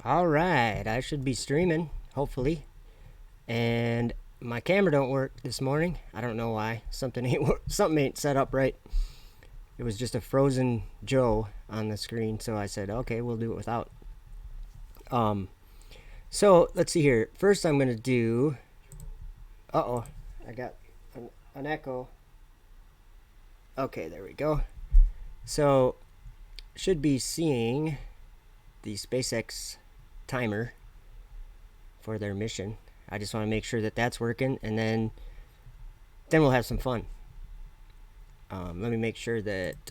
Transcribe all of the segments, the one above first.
All right, I should be streaming, hopefully. And my camera don't work this morning. I don't know why. Something ain't set up right. It was just a frozen Joe on the screen, so I said, okay, we'll do it without. So let's see here. First, I'm gonna do. I got an echo. Okay, there we go. So, should be seeing the SpaceX timer for their mission. I just want to make sure that that's working, and then we'll have some fun. Let me make sure that.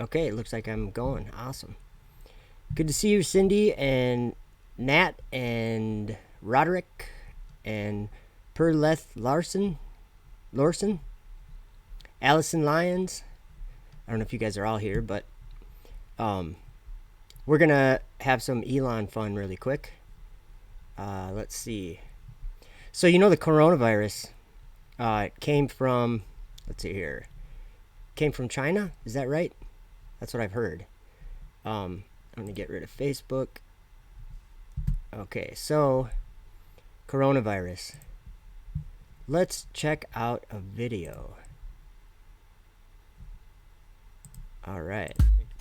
Okay, it looks like I'm going. Awesome. Good to see you, Cindy and Nat and Roderick and Perleth Larson, Allison Lyons. I don't know if you guys are all here, but we're gonna have some Elon fun really quick. Let's see. So you know the coronavirus, it came from, let's see here, came from China. Is that right? That's what I've heard. I'm gonna get rid of Facebook. Okay, so coronavirus. Let's check out a video. All right.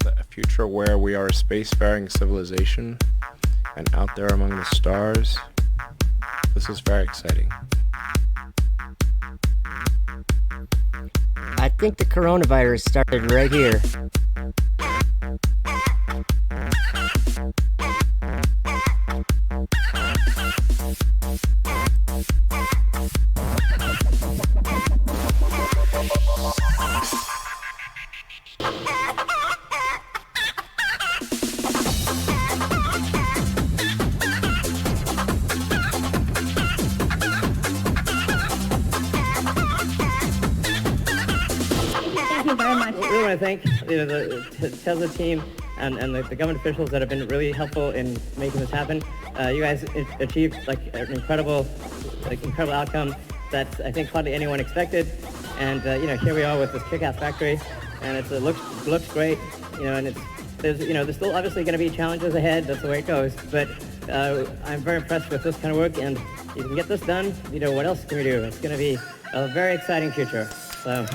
A future where we are a spacefaring civilization and out there among the stars. This is very exciting. I think the coronavirus started right here. I really want to thank the Tesla team and the government officials that have been really helpful in making this happen. You guys achieved an incredible outcome that I think hardly anyone expected. And here we are with this kick-ass factory, and it looks great. And there's still obviously going to be challenges ahead. That's the way it goes. But I'm very impressed with this kind of work, and if you can get this done, what else can we do? It's going to be a very exciting future. So.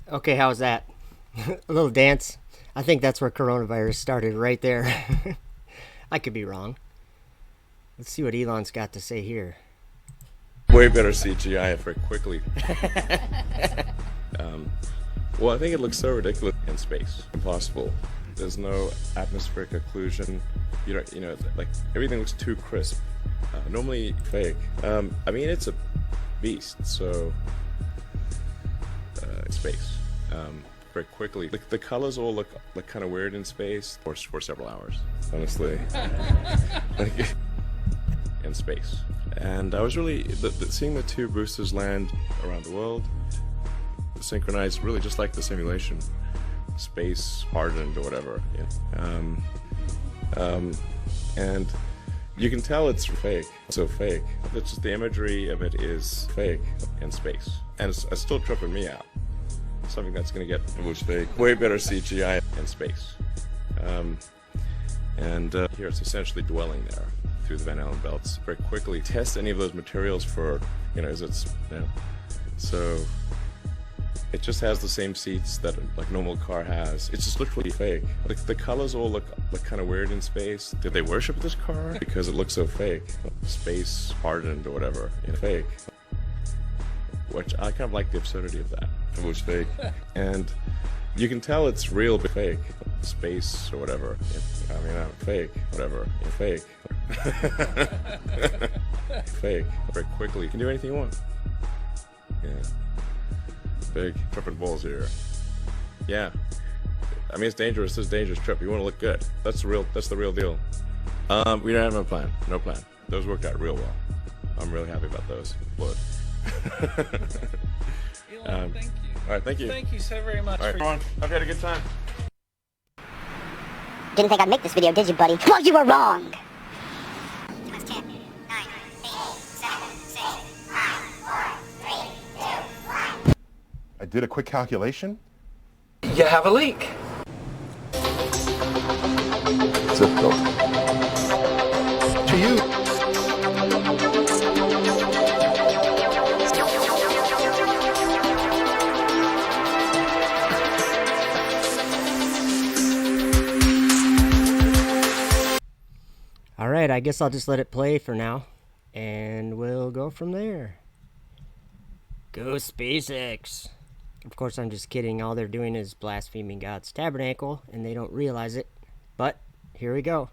Okay, how's that? A little dance. I think that's where coronavirus started, right there. I could be wrong. Let's see what Elon's got to say here. Way better CGI very quickly. Well, I think it looks so ridiculous in space. Impossible. There's no atmospheric occlusion. Like everything looks too crisp. Normally fake. I mean, it's a beast, so space. Very quickly. The colors all look kind of weird in space for several hours, honestly. In space. And I was really seeing the two boosters land around the world, synchronized, really just like the simulation, space hardened or whatever. Yeah. And you can tell it's fake. So fake. It's just the imagery of it is fake in space, and it's still tripping me out. Something that's going to get it was fake. Way better CGI in space. Here it's essentially dwelling there through the Van Allen belts. Very quickly test any of those materials for, so it just has the same seats that like normal car has. It's just literally fake. Like the colors all look kind of weird in space. Did they worship this car? Because it looks so fake. Space hardened or whatever. Fake. which I kind of like the absurdity of that. It was fake. And you can tell it's real but fake. Space or whatever. I mean, fake, whatever. Fake. Fake. Very quickly. You can do anything you want. Yeah. Big tripping balls here. Yeah. I mean, it's dangerous. It's a dangerous trip. You want to look good. That's the real deal. We don't have no plan. No plan. Those worked out real well. I'm really happy about those. Blood. Elon, thank you. All right, thank you. Thank you so very much. All right, everyone. I've had a good time. Didn't think I'd make this video, did you, buddy? Well, you were wrong! 10, 9, 8, 7, 6, 5, 4, 3, 2, 1. I did a quick calculation. You have a leak. Zip code. To you. All right, I guess I'll just let it play for now, and we'll go from there. Go SpaceX! Of course, I'm just kidding. All they're doing is blaspheming God's tabernacle, and they don't realize it. But here we go.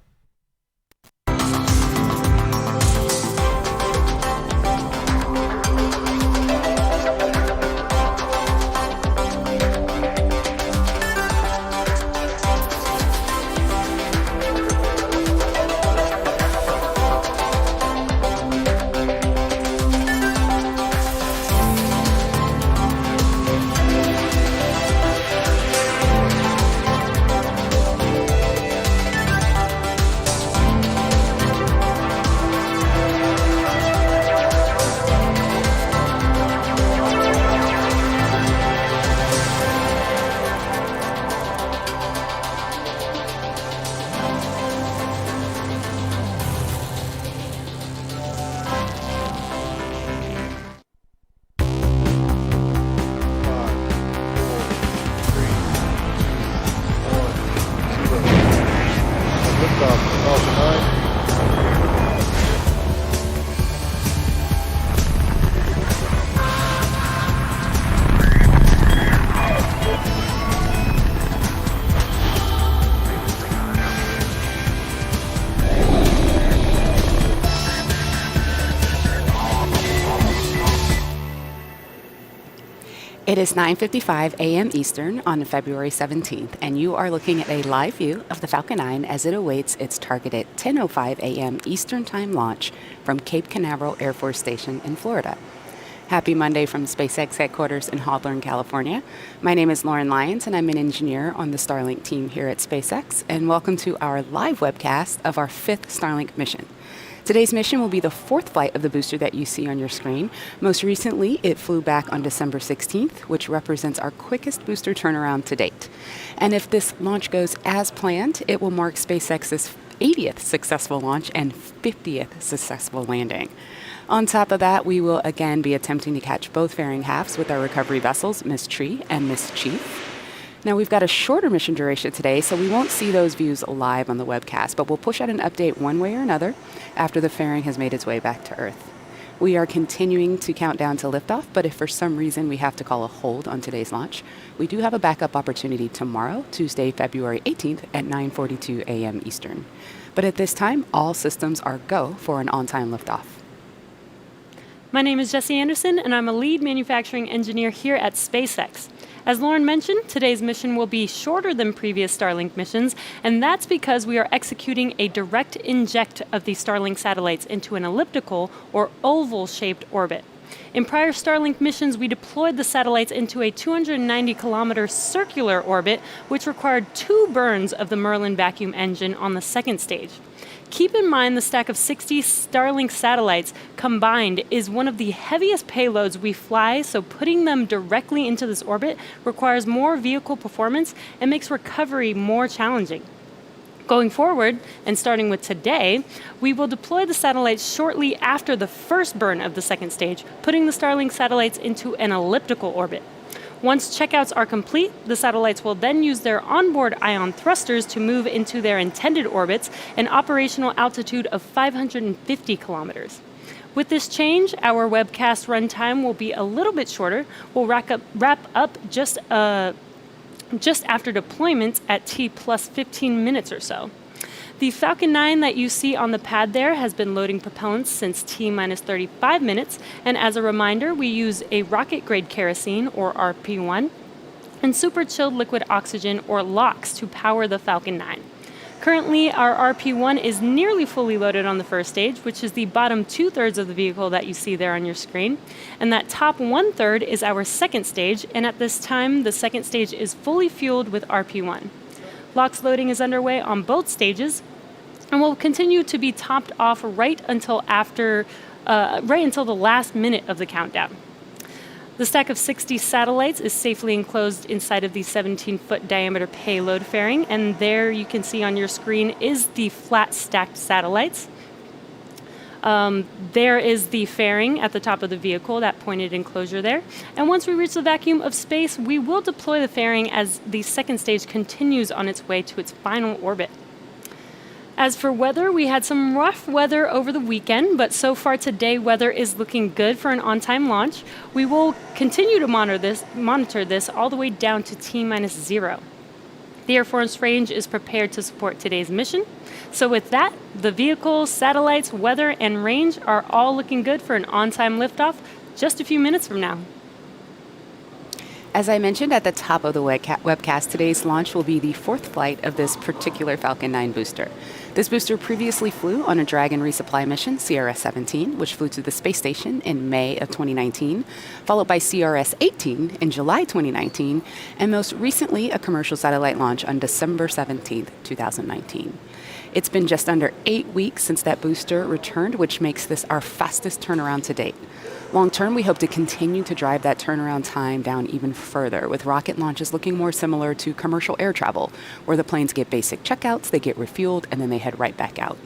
It is 9:55 a.m. Eastern on February 17th, and you are looking at a live view of the Falcon 9 as it awaits its targeted 10:05 a.m. Eastern Time launch from Cape Canaveral Air Force Station in Florida. Happy Monday from SpaceX headquarters in Hawthorne, California. My name is Lauren Lyons, and I'm an engineer on the Starlink team here at SpaceX, and welcome to our live webcast of our 5th Starlink mission. Today's mission will be the 4th flight of the booster that you see on your screen. Most recently, it flew back on December 16th, which represents our quickest booster turnaround to date. And if this launch goes as planned, it will mark SpaceX's 80th successful launch and 50th successful landing. On top of that, we will again be attempting to catch both fairing halves with our recovery vessels, Miss Tree and Miss Chief. Now, we've got a shorter mission duration today, so we won't see those views live on the webcast, but we'll push out an update one way or another after the fairing has made its way back to Earth. We are continuing to count down to liftoff, but if for some reason we have to call a hold on today's launch, we do have a backup opportunity tomorrow, Tuesday, February 18th at 9:42 a.m. Eastern. But at this time, all systems are go for an on-time liftoff. My name is Jesse Anderson, and I'm a lead manufacturing engineer here at SpaceX. As Lauren mentioned, today's mission will be shorter than previous Starlink missions, and that's because we are executing a direct inject of these Starlink satellites into an elliptical or oval-shaped orbit. In prior Starlink missions, we deployed the satellites into a 290-kilometer circular orbit, which required 2 burns of the Merlin vacuum engine on the second stage. Keep in mind the stack of 60 Starlink satellites combined is one of the heaviest payloads we fly, so putting them directly into this orbit requires more vehicle performance and makes recovery more challenging. Going forward, and starting with today, we will deploy the satellites shortly after the first burn of the second stage, putting the Starlink satellites into an elliptical orbit. Once checkouts are complete, the satellites will then use their onboard ion thrusters to move into their intended orbits, an operational altitude of 550 kilometers. With this change, our webcast runtime will be a little bit shorter. We'll wrap up just after deployment at T plus 15 minutes or so. The Falcon 9 that you see on the pad there has been loading propellants since T minus 35 minutes, and as a reminder, we use a rocket grade kerosene, or RP1, and super chilled liquid oxygen, or LOX, to power the Falcon 9. Currently, our RP1 is nearly fully loaded on the first stage, which is the bottom 2/3 of the vehicle that you see there on your screen. And that top 1/3 is our second stage, and at this time, the second stage is fully fueled with RP1. LOX loading is underway on both stages, and will continue to be topped off right until the last minute of the countdown. The stack of 60 satellites is safely enclosed inside of the 17-foot diameter payload fairing, and there you can see on your screen is the flat stacked satellites. There is the fairing at the top of the vehicle, that pointed enclosure there. And once we reach the vacuum of space, we will deploy the fairing as the second stage continues on its way to its final orbit. As for weather, we had some rough weather over the weekend, but so far today, weather is looking good for an on-time launch. We will continue to monitor this all the way down to T-0. The Air Force range is prepared to support today's mission. So with that, the vehicle, satellites, weather, and range are all looking good for an on-time liftoff just a few minutes from now. As I mentioned at the top of the webcast, today's launch will be the fourth flight of this particular Falcon 9 booster. This booster previously flew on a Dragon resupply mission, CRS-17, which flew to the space station in May of 2019, followed by CRS-18 in July 2019, and most recently a commercial satellite launch on December 17, 2019. It's been just under 8 weeks since that booster returned, which makes this our fastest turnaround to date. Long term, we hope to continue to drive that turnaround time down even further, with rocket launches looking more similar to commercial air travel, where the planes get basic checkouts, they get refueled, and then they head right back out.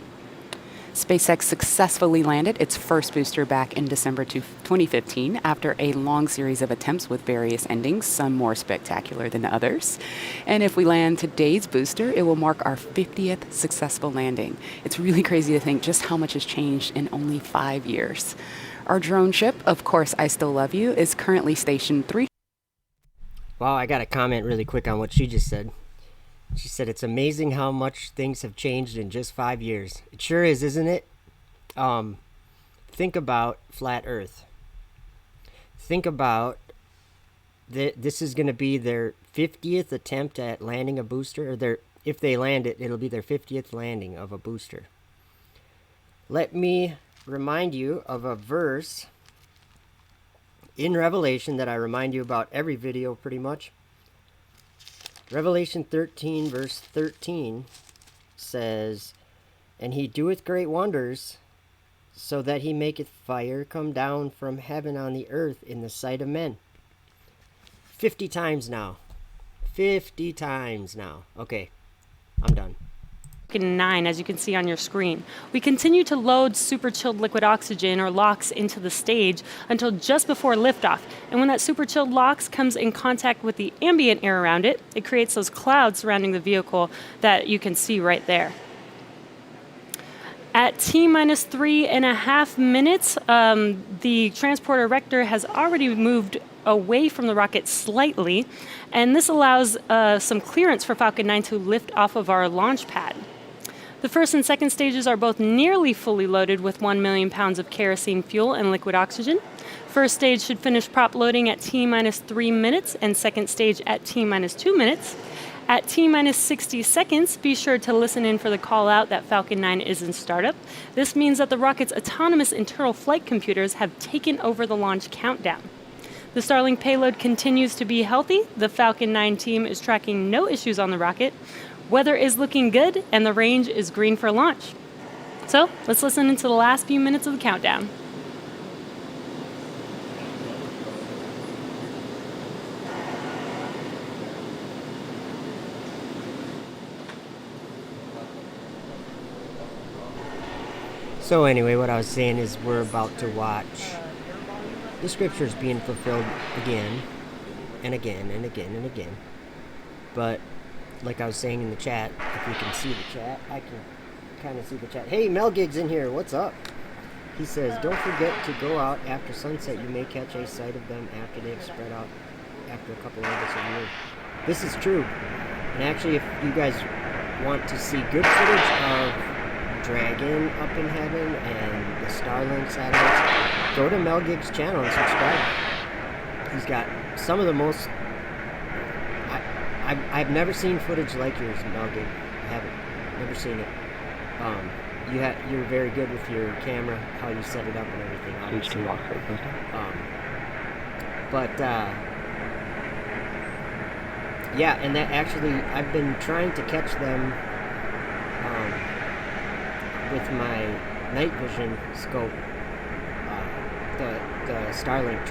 SpaceX successfully landed its first booster back in December 2015 after a long series of attempts with various endings, some more spectacular than others. And if we land today's booster, it will mark our 50th successful landing. It's really crazy to think just how much has changed in only 5 years. Our drone ship, Of Course I Still Love You, is currently stationed 3. Wow, I got to comment really quick on what she just said. She said it's amazing how much things have changed in just 5 years. It sure is, isn't it? Think about flat Earth. Think about this is going to be their 50th attempt at landing a booster, or if they land it, it'll be their 50th landing of a booster. Let me remind you of a verse in Revelation that I remind you about every video pretty much. Revelation 13 verse 13 says, "And he doeth great wonders, so that he maketh fire come down from heaven on the earth in the sight of men." 50 times now. 50 times now. Okay, I'm done. 9, as you can see on your screen. We continue to load super chilled liquid oxygen, or LOX, into the stage until just before liftoff. And when that super chilled LOX comes in contact with the ambient air around it, it creates those clouds surrounding the vehicle that you can see right there. At T-minus 3.5 minutes, the transporter erector has already moved away from the rocket slightly, and this allows some clearance for Falcon 9 to lift off of our launch pad. The first and second stages are both nearly fully loaded with 1 million pounds of kerosene fuel and liquid oxygen. First stage should finish prop loading at T-minus 3 minutes, and second stage at T-minus 2 minutes. At T-minus 60 seconds, be sure to listen in for the call out that Falcon 9 is in startup. This means that the rocket's autonomous internal flight computers have taken over the launch countdown. The Starlink payload continues to be healthy. The Falcon 9 team is tracking no issues on the rocket. Weather is looking good, and the range is green for launch. So let's listen into the last few minutes of the countdown. So anyway, what I was saying is we're about to watch the scriptures being fulfilled again and again and again and again. But like I was saying in the chat, if you can see the chat, I can kind of see the chat. Hey, Mel Gig's in here. What's up? He says, don't forget to go out after sunset. You may catch a sight of them after they've spread out after a couple orbits of the Earth. This is true. And actually, if you guys want to see good footage of Dragon up in heaven and the Starlink satellites, go to Mel Gigg's channel and subscribe. He's got some of the most... I've never seen footage like yours, Mel Gig. I haven't. Never seen it. You're very good with your camera, how you set it up and everything. Obviously. Yeah, and that actually, I've been trying to catch them with my night vision scope, the Starlink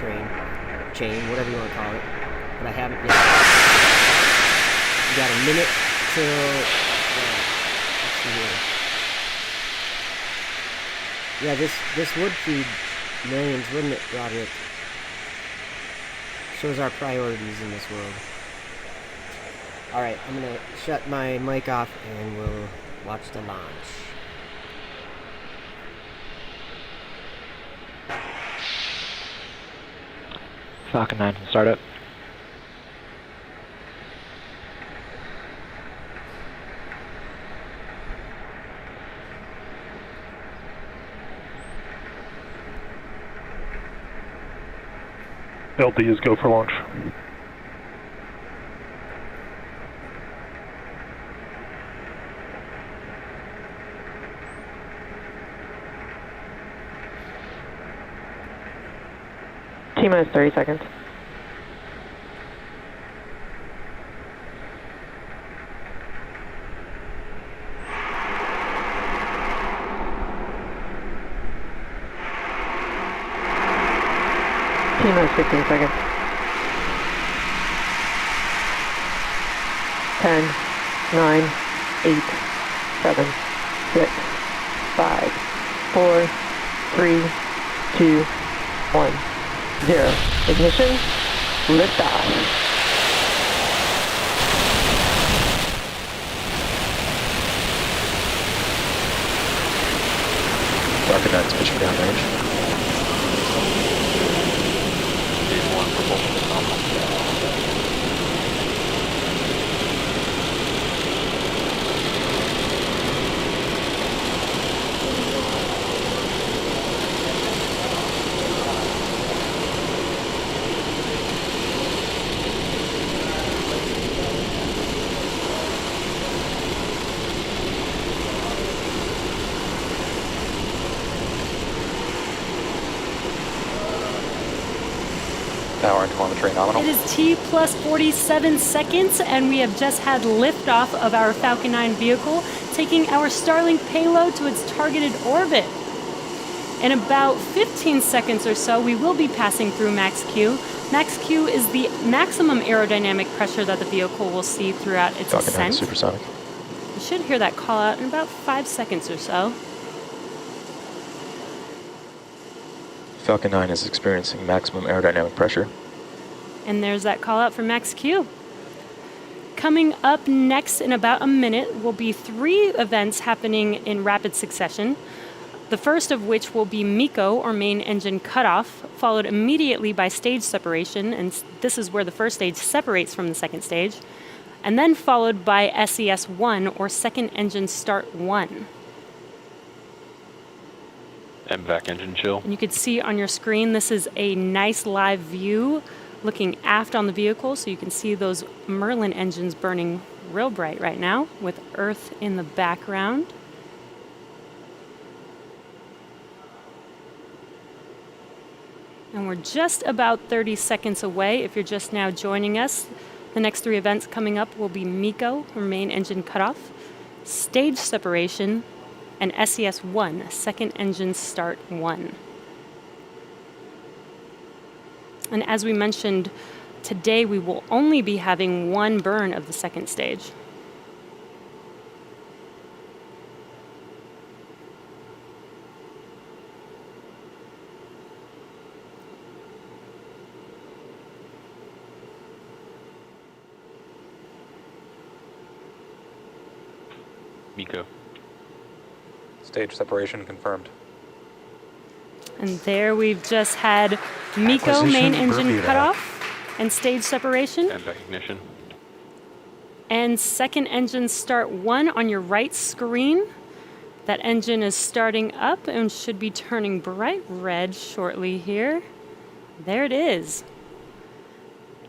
chain, whatever you want to call it, but I haven't yet. You got a minute till, let's see here. Yeah, this would feed millions, wouldn't it, Roderick? Shows our priorities in this world. Alright, I'm gonna shut my mic off and we'll watch the launch. Falcon 9, start up. LD is go for launch. T-minus 30 seconds. T-minus 15 seconds. 10, 9, 8, 7, 6, 5, 4, 3, 2, 1, 0. Ignition, liftoff. Falcon 9's pushing downrange. Power and telemetry nominal. It is T plus 47 seconds, and we have just had liftoff of our Falcon 9 vehicle, taking our Starlink payload to its targeted orbit. In about 15 seconds or so, we will be passing through max Q. Max Q is the maximum aerodynamic pressure that the vehicle will see throughout its Falcon 9 ascent. supersonic. You should hear that call out in about 5 seconds or so. Falcon 9 is experiencing maximum aerodynamic pressure. And there's that call out for max Q. Coming up next in about a minute will be 3 events happening in rapid succession. The first of which will be MECO, or main engine cutoff, followed immediately by stage separation, and this is where the first stage separates from the second stage, and then followed by SES-1, or second engine start 1. MVAC engine chill. And you can see on your screen, this is a nice live view looking aft on the vehicle, so you can see those Merlin engines burning real bright right now with Earth in the background. And we're just about 30 seconds away. If you're just now joining us, the next 3 events coming up will be MECO, or main engine cutoff, stage separation, and SES-1, second engine start 1. And as we mentioned, today we will only be having 1 burn of the second stage. MECO. Stage separation confirmed. And there we've just had MECO main engine cutoff and stage separation. And ignition. And second engine start 1 on your right screen. That engine is starting up and should be turning bright red shortly here. There it is.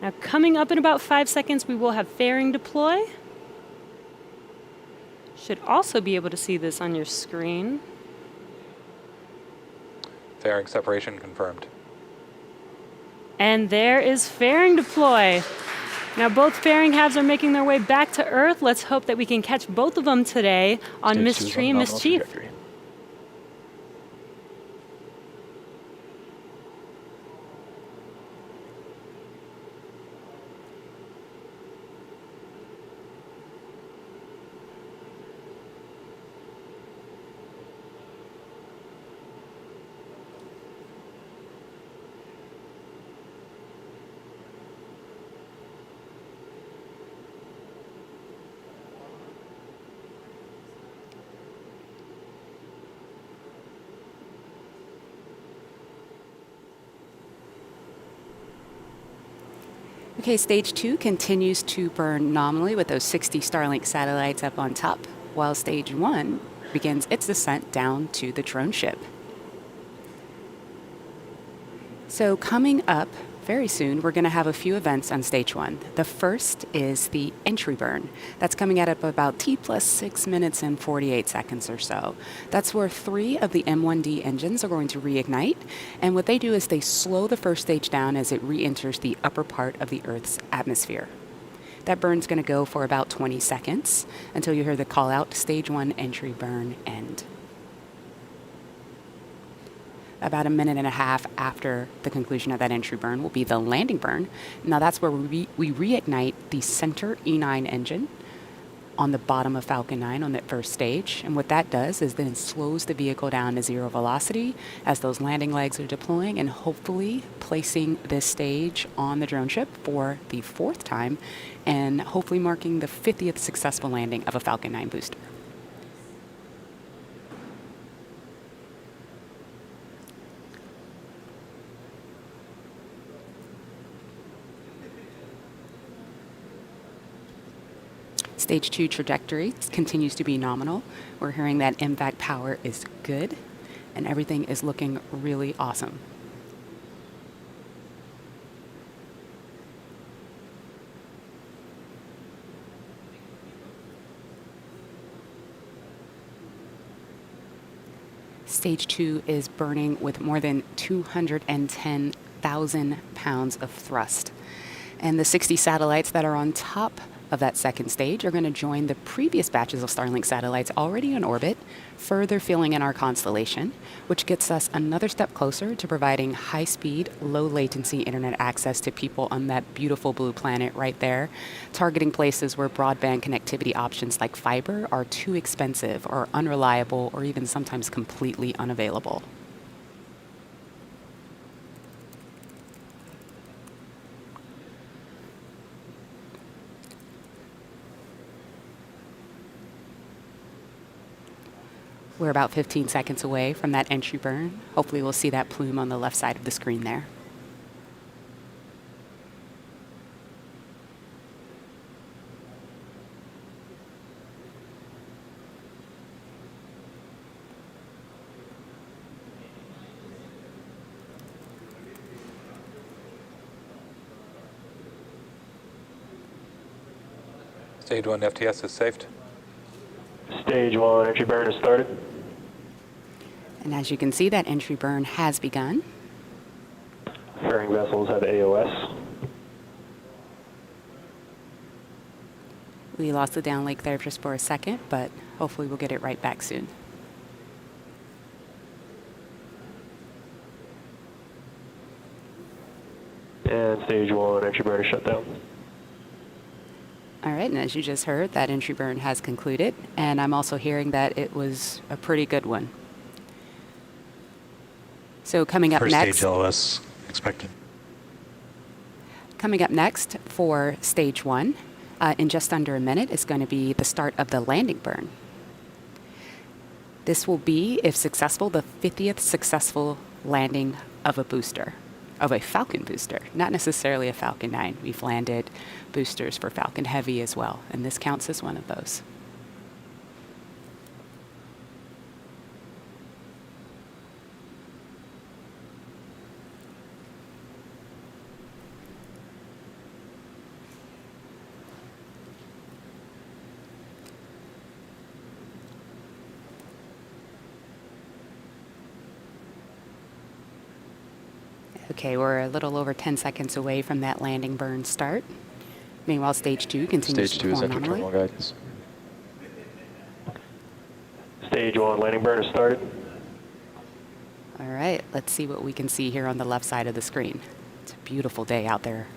Now coming up in about 5 seconds, we will have fairing deploy. Should also be able to see this on your screen. Fairing separation confirmed. And there is fairing deploy. Now both fairing halves are making their way back to Earth. Let's hope that we can catch both of them today on Miss Tree and Miss Chief. Okay, stage 2 continues to burn nominally with those 60 Starlink satellites up on top, while stage 1 begins its descent down to the drone ship. So coming up very soon, we're going to have a few events on stage 1. The first is the entry burn. That's coming at about T plus 6 minutes and 48 seconds or so. That's where 3 of the M1D engines are going to reignite. And what they do is they slow the first stage down as it re-enters the upper part of the Earth's atmosphere. That burn's going to go for about 20 seconds until you hear the call out, stage 1 entry burn end. About a minute and a half after the conclusion of that entry burn will be the landing burn. Now that's where we reignite the center E9 engine on the bottom of Falcon 9 on that first stage. And what that does is then it slows the vehicle down to 0 velocity as those landing legs are deploying and hopefully placing this stage on the drone ship for the 4th time and hopefully marking the 50th successful landing of a Falcon 9 booster. Stage 2 trajectory continues to be nominal. We're hearing that MVAC power is good, and everything is looking really awesome. Stage 2 is burning with more than 210,000 pounds of thrust. And the 60 satellites that are on top of that second stage are going to join the previous batches of Starlink satellites already in orbit, further filling in our constellation, which gets us another step closer to providing high-speed, low-latency internet access to people on that beautiful blue planet right there, targeting places where broadband connectivity options like fiber are too expensive or unreliable or even sometimes completely unavailable. We're about 15 seconds away from that entry burn. Hopefully we'll see that plume on the left side of the screen there. Stage 1 FTS is saved. Stage 1 entry burn is started. And as you can see, that entry burn has begun. Fairing vessels have AOS. We lost the downlink there just for a second, but hopefully we'll get it right back soon. And stage 1 entry burn is shut down. All right, and as you just heard, that entry burn has concluded, and I'm also hearing that it was a pretty good one. So coming up First next, stage LOS expected. Coming up next for stage 1, in just under a minute, is going to be the start of the landing burn. This will be, if successful, the 50th successful landing of a booster, of a Falcon booster, not necessarily a Falcon 9. We've landed boosters for Falcon Heavy as well, and this counts as one of those. Okay, we're a little over 10 seconds away from that landing burn start. Meanwhile, stage 2 continues Stage to 2 is perform enter normally. terminal guidance. Stage 1 landing burn has started. All right, let's see what we can see here on the left side of the screen. It's a beautiful day out there.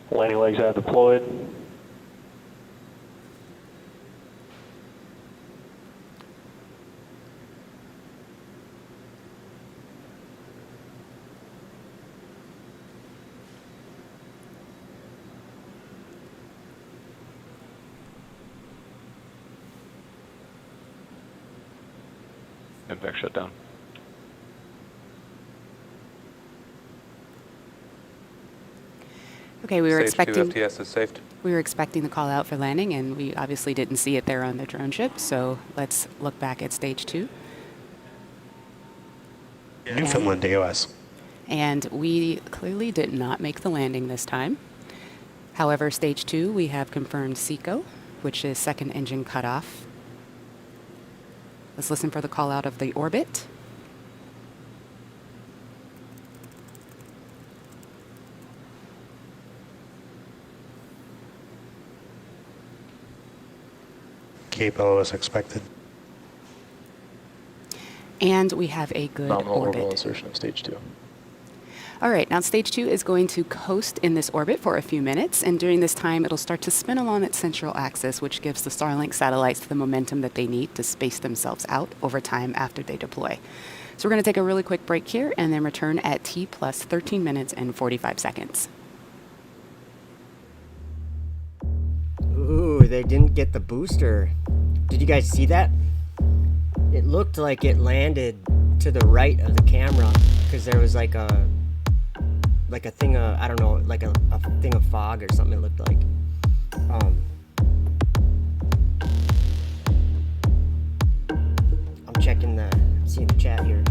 Landing legs have deployed. Impact shutdown. Okay, we were Stage 2 expecting FTS is saved. we were expecting the call out for landing, and we obviously didn't see it there on the drone ship. So let's look back at stage 2. Newfoundland AOS. And we clearly did not make the landing this time. However, stage 2, we have confirmed SECO, which is second engine cutoff. Let's listen for the call out of the orbit. Cape LOS expected. And we have a good Nominal orbit. orbital insertion of stage 2. All right, now stage 2 is going to coast in this orbit for a few minutes, and during this time, it'll start to spin along its central axis, which gives the Starlink satellites the momentum that they need to space themselves out over time after they deploy. So we're going to take a really quick break here and then return at T plus 13 minutes and 45 seconds. Ooh, they didn't get the booster. Did you guys see that? It looked like it landed to the right of the camera because there was like a thing of, I don't know, like a thing of fog or something it looked like. I'm checking seeing the chat here.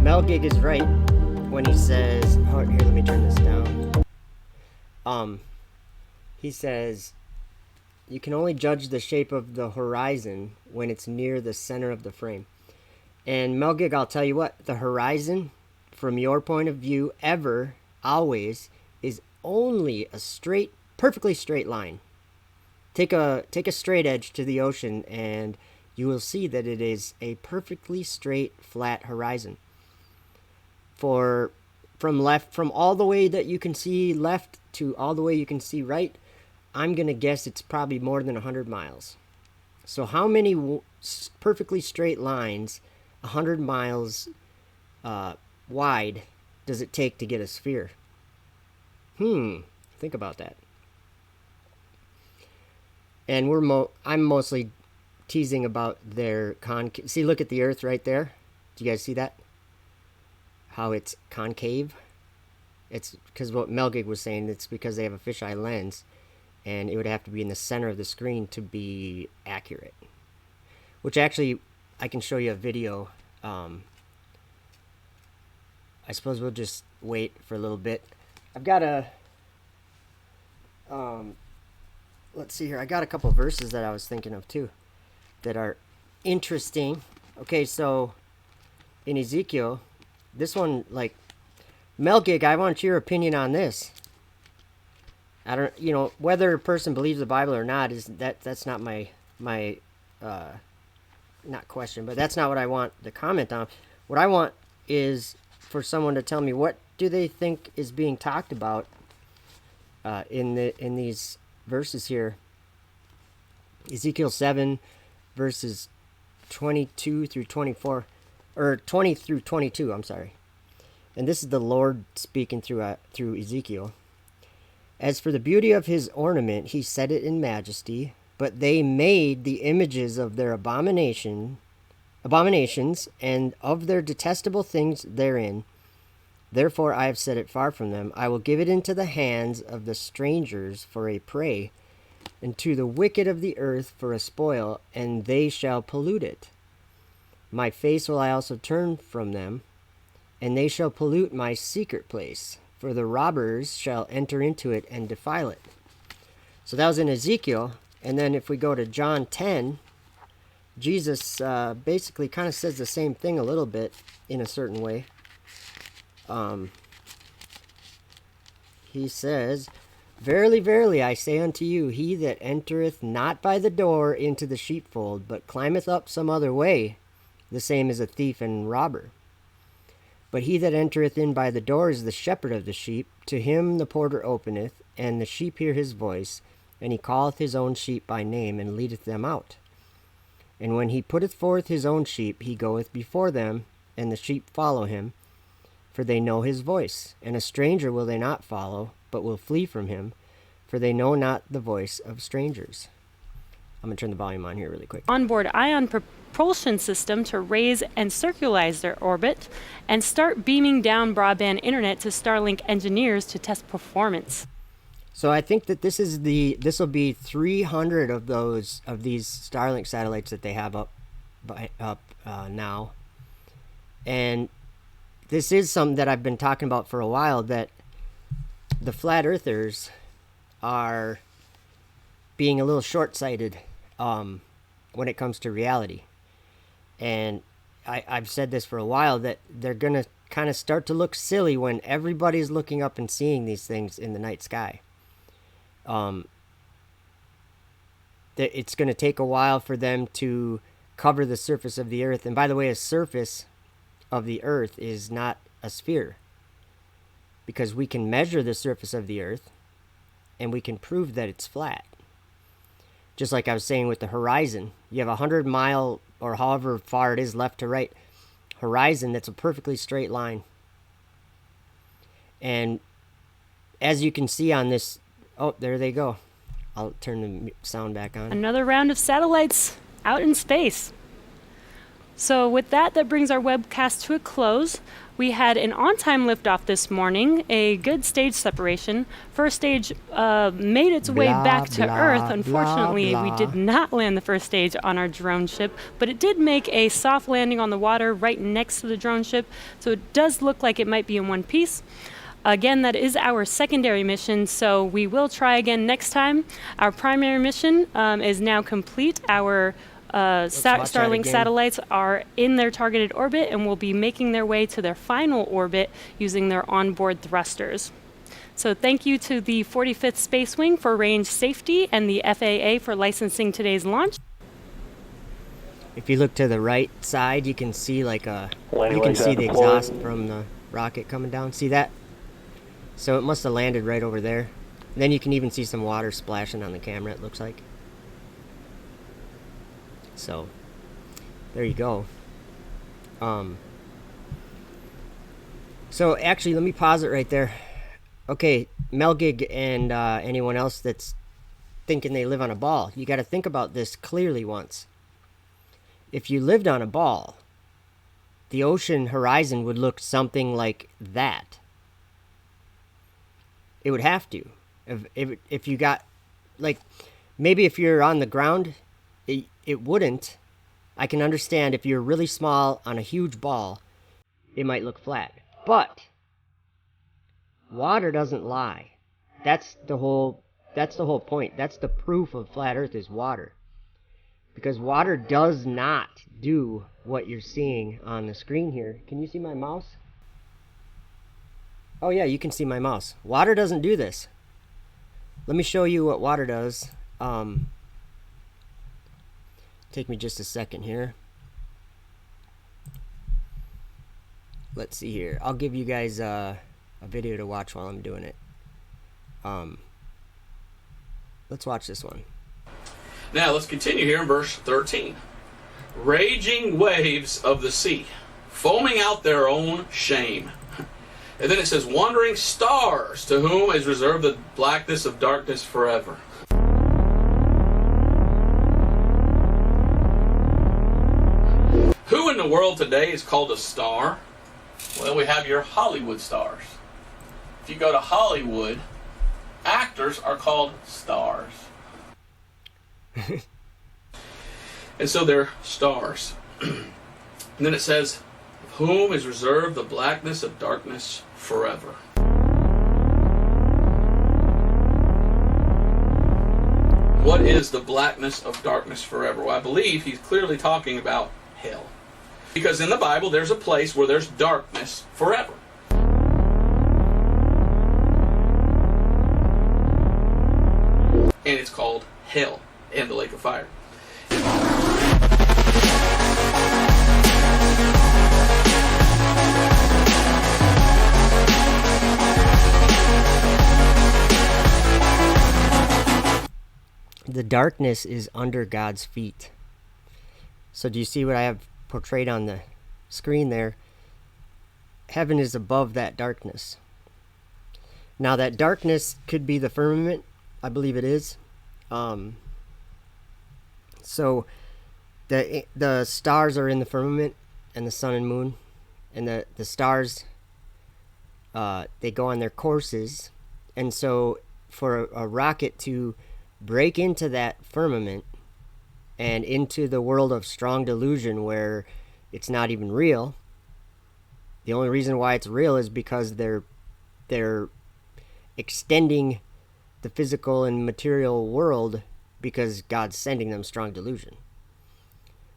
Melgig is right when he says, oh, here, let me turn this down. He says, you can only judge the shape of the horizon when it's near the center of the frame. And Melgig, I'll tell you what, the horizon, from your point of view, ever, always, is only a straight, perfectly straight line. Take a straight edge to the ocean and you will see that it is a perfectly straight, flat horizon. From all the way that you can see left to all the way you can see right, I'm going to guess it's probably more than 100 miles. So how many perfectly straight lines, 100 miles wide, does it take to get a sphere? Think about that. And I'm mostly teasing about their concave. See, look at the Earth right there. Do you guys see that? How it's concave? It's because what Melgig was saying, it's because they have a fisheye lens, and it would have to be in the center of the screen to be accurate. Which actually, I can show you a video. I suppose we'll just wait for a little bit. I've got let's see here. I got a couple verses that I was thinking of too that are interesting. Okay, so in Ezekiel, this one, like, Melgig, I want your opinion on this. I don't, whether a person believes the Bible or not that's not my not question, but that's not what I want to comment on. What I want is for someone to tell me what do they think is being talked about in these verses here. Ezekiel 7 verses 22 through 24. or 20 through 22, I'm sorry. And this is the Lord speaking through Ezekiel. As for the beauty of his ornament, he set it in majesty, but they made the images of their abominations and of their detestable things therein. Therefore I have set it far from them. I will give it into the hands of the strangers for a prey, and to the wicked of the earth for a spoil, and they shall pollute it. My face will I also turn from them, and they shall pollute my secret place, for the robbers shall enter into it and defile it. So that was in Ezekiel. And then if we go to John 10, Jesus basically kind of says the same thing a little bit in a certain way. He says, Verily, verily, I say unto you, he that entereth not by the door into the sheepfold, but climbeth up some other way, the same is a thief and robber. But he that entereth in by the door is the shepherd of the sheep. To him the porter openeth, and the sheep hear his voice, and he calleth his own sheep by name, and leadeth them out. And when he putteth forth his own sheep, he goeth before them, and the sheep follow him, for they know his voice. And a stranger will they not follow, but will flee from him, for they know not the voice of strangers. I'm going to turn the volume on here really quick. Onboard ion propulsion system to raise and circularize their orbit, and start beaming down broadband internet to Starlink engineers to test performance. So I think that this will be 300 of these Starlink satellites that they have up now, and this is something that I've been talking about for a while, that the flat earthers are being a little short-sighted when it comes to reality. And I've said this for a while, that they're going to kind of start to look silly when everybody's looking up and seeing these things in the night sky. It's going to take a while for them to cover the surface of the earth. And by the way, a surface of the earth is not a sphere, because we can measure the surface of the earth and we can prove that it's flat. Just like I was saying with the horizon, you have 100-mile or however far it is left to right horizon that's a perfectly straight line. And as you can see on this, oh, there they go. I'll turn the sound back on. Another round of satellites out in space. So with that brings our webcast to a close. We had an on-time liftoff this morning, a good stage separation. First stage made its way back to Earth. Unfortunately, we did not land the first stage on our drone ship, but it did make a soft landing on the water right next to the drone ship, so it does look like it might be in one piece. Again, that is our secondary mission, so we will try again next time. Our primary mission is now complete. Our Starlink satellites are in their targeted orbit and will be making their way to their final orbit using their onboard thrusters. So thank you to the 45th Space Wing for range safety and the FAA for licensing today's launch. If you look to the right side, you can see you Landing can legs see out the deployed. exhaust from the rocket coming down. See that? So it must have landed right over there. Then you can even see some water splashing on the camera, it looks like. So there you go. So actually, let me pause it right there. Okay, Melgig and anyone else that's thinking they live on a ball, you got to think about this clearly once. If you lived on a ball, the ocean horizon would look something like that. It would have to. If you got, like, maybe if you're on the ground, it wouldn't. I can understand if you're really small on a huge ball, it might look flat. But water doesn't lie. That's the whole point. That's the proof of flat Earth is water. Because water does not do what you're seeing on the screen here. Can you see my mouse? Oh yeah, you can see my mouse. Water doesn't do this. Let me show you what water does. Take me just a second here. Let's see here. I'll give you guys a video to watch while I'm doing it. Let's watch this one. Now let's continue here in verse 13. Raging waves of the sea, foaming out their own shame. And then it says, wandering stars, to whom is reserved the blackness of darkness forever. Who in the world today is called a star? Well, we have your Hollywood stars. If you go to Hollywood, actors are called stars. And so they're stars. And then it says, of whom is reserved the blackness of darkness forever. What is the blackness of darkness forever? Well, I believe he's clearly talking about hell. Because in the Bible, there's a place where there's darkness forever. And it's called hell and the lake of fire. The darkness is under God's feet. So do you see what I have portrayed on the screen there? Heaven is above that darkness. Now that darkness could be the firmament. I believe it is. So the stars are in the firmament, and the sun and moon, and the stars, they go on their courses. And so for a rocket to break into that firmament and into the world of strong delusion where it's not even real, the only reason why it's real is because they're extending the physical and material world because God's sending them strong delusion.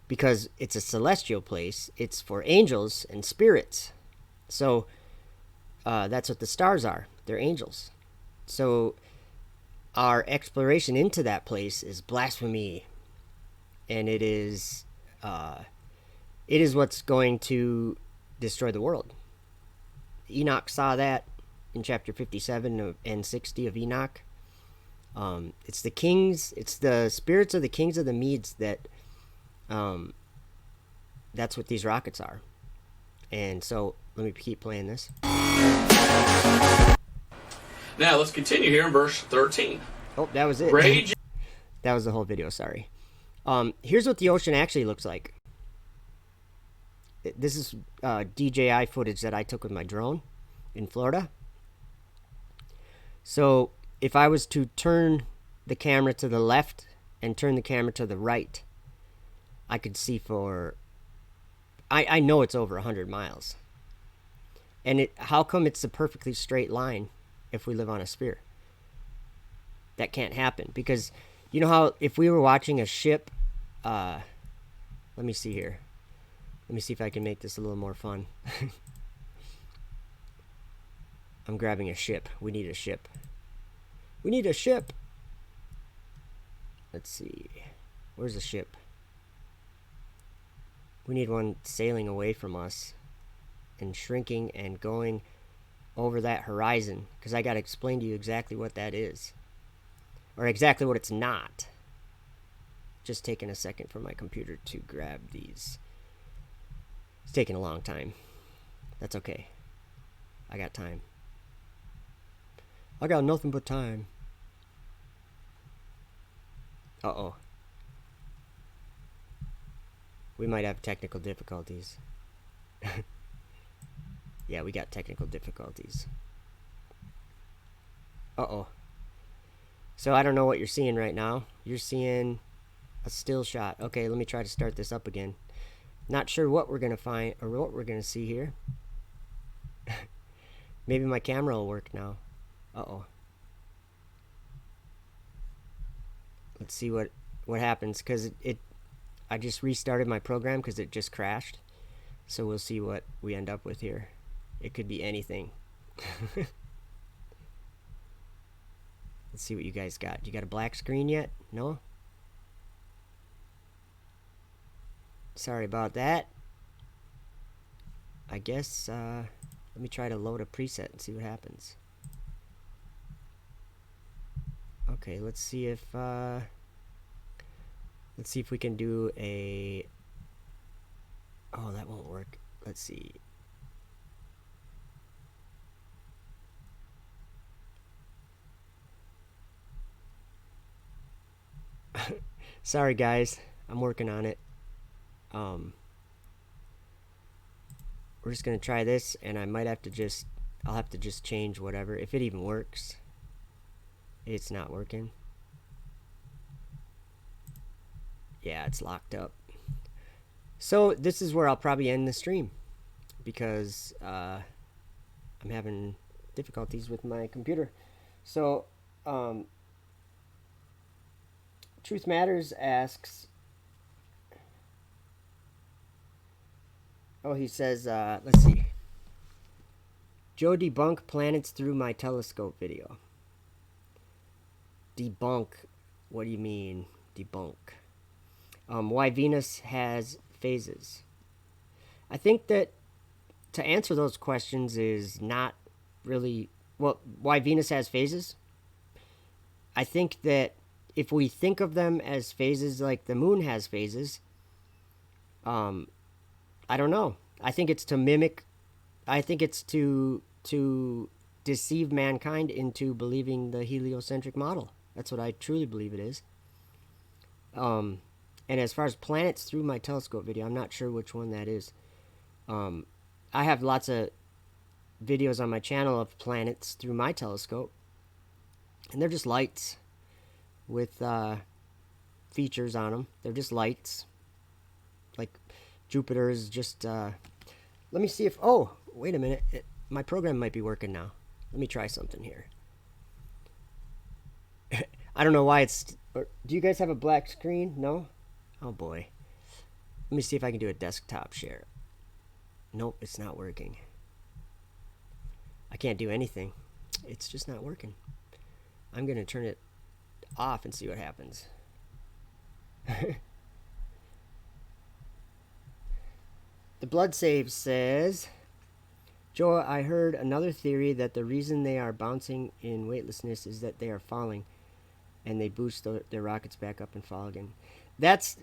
Because it's a celestial place, it's for angels and spirits. So that's what the stars are. They're angels. So our exploration into that place is blasphemy, and it is what's going to destroy the world. Enoch saw that in chapter 57 and 60 of Enoch. It's the kings, it's the spirits of the kings of the Medes that's what these rockets are. And so let me keep playing this. Now let's continue here in verse 13. Oh, that was it. Rage. That was the whole video, sorry. Here's what the ocean actually looks like. This is DJI footage that I took with my drone in Florida. So if I was to turn the camera to the left and turn the camera to the right, I could see for... I know it's over 100 miles. And how come it's a perfectly straight line if we live on a sphere? That can't happen. Because you know how if we were watching a ship... let me see here. Let me see if I can make this a little more fun. I'm grabbing a ship. We need a ship. We need a ship. Let's see. Where's the ship? We need one sailing away from us and shrinking and going over that horizon, because I got to explain to you exactly what that is, or exactly what it's not. Just taking a second for my computer to grab these. It's taking a long time. That's okay. I got time. I got nothing but time. Uh-oh. We might have technical difficulties. Yeah, we got technical difficulties. Uh-oh. So I don't know what you're seeing right now. You're seeing a still shot. Okay, let me try to start this up again. Not sure what we're going to find or what we're going to see here. Maybe my camera will work now. Uh-oh. Let's see what happens, because I just restarted my program because it just crashed. So we'll see what we end up with here. It could be anything. Let's see what you guys got. You got a black screen yet? No? Sorry about that. I guess, let me try to load a preset and see what happens. Okay, let's see if we can do a... Oh, that won't work. let's see. Sorry guys, I'm working on it. We're just gonna try this, and I might have to just, I'll have to just change whatever, if it even works. It's not working. Yeah, it's locked up. So this is where I'll probably end the stream, because I'm having difficulties with my computer. So Truth Matters asks, oh, he says, let's see. Joe, debunk planets through my telescope video. Debunk, what do you mean, debunk? Why Venus has phases. I think that to answer those questions is not really, well, why Venus has phases? I think that if we think of them as phases like the moon has phases, I don't know. I think it's to mimic, I think it's to deceive mankind into believing the heliocentric model. That's what I truly believe it is. And as far as planets through my telescope video, I'm not sure which one that is. I have lots of videos on my channel of planets through my telescope, and they're just lights with features on them. They're just lights. Like Jupiter is just, let me see if, oh, wait a minute. My program might be working now. Let me try something here. I don't know why it's, do you guys have a black screen? No? Oh boy. Let me see if I can do a desktop share. Nope, it's not working. I can't do anything. It's just not working. I'm going to turn it off and see what happens. The Blood Save says, Joe, I heard another theory that the reason they are bouncing in weightlessness is that they are falling, and they boost their rockets back up and fall again. That's,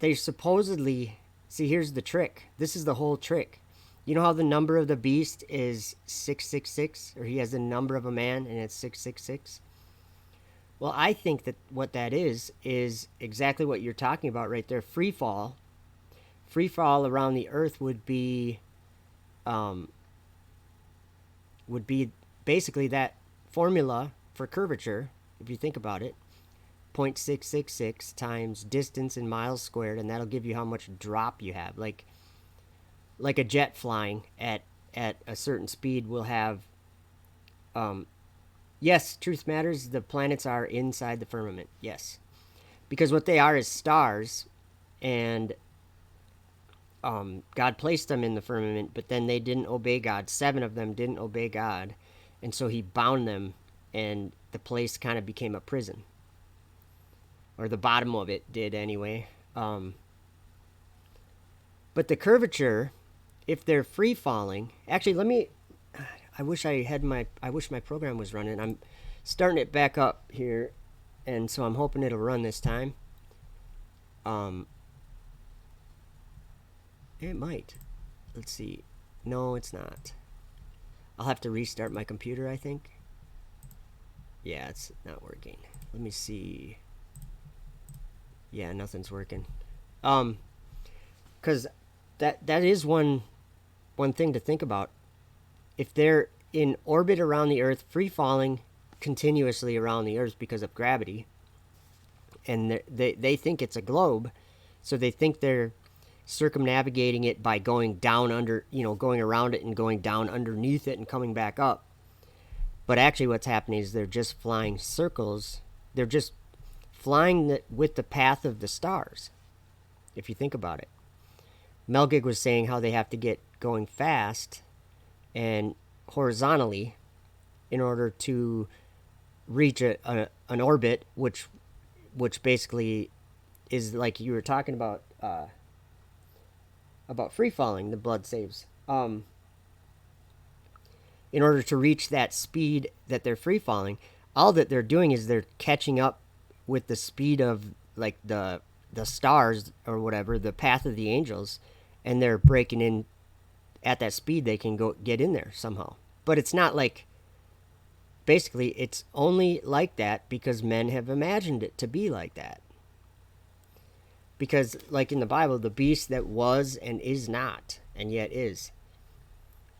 they supposedly, see, here's the trick. This is the whole trick. You know how the number of the beast is 666, or he has the number of a man and it's 666? Well, I think that what that is exactly what you're talking about right there. Free fall. Free fall around the earth would be basically that formula for curvature, if you think about it. 0.666 times distance in miles squared, and that'll give you how much drop you have. Like a jet flying at a certain speed will have, yes, Truth Matters, the planets are inside the firmament, yes. Because what they are is stars, and God placed them in the firmament, but then they didn't obey God. 7 of them didn't obey God, and so he bound them, and the place kind of became a prison. Or the bottom of it did anyway. But the curvature, if they're free falling, actually I wish my program was running. I'm starting it back up here, and so I'm hoping it'll run this time. It might. Let's see. No, it's not. I'll have to restart my computer, I think. Yeah, it's not working. Let me see. Yeah, nothing's working. Because that is one thing to think about. If they're in orbit around the Earth, free falling continuously around the Earth because of gravity, and they think it's a globe, so they think they're circumnavigating it by going down under, going around it and going down underneath it and coming back up. But actually what's happening is they're just flying circles. They're just flying with the path of the stars, if you think about it. Melgig was saying how they have to get going fast and horizontally in order to reach an orbit, which basically is like you were talking about free falling, the Blood Saves. In order to reach that speed that they're free falling, all that they're doing is they're catching up with the speed of like the stars or whatever, the path of the angels, and they're breaking in at that speed. They can go get in there somehow. But it's not like, basically, it's only like that because men have imagined it to be like that. Because, like in the Bible, the beast that was and is not, and yet is,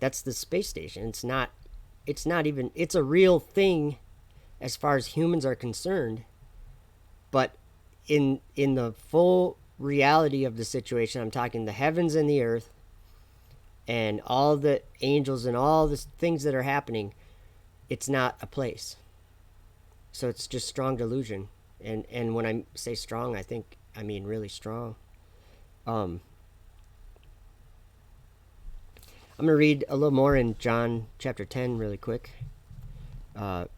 that's the space station. It's not even, it's a real thing as far as humans are concerned. But in the full reality of the situation, I'm talking the heavens and the earth and all the angels and all the things that are happening, it's not a place. So it's just strong delusion. And when I say strong, I mean really strong. I'm going to read a little more in John chapter 10 really quick,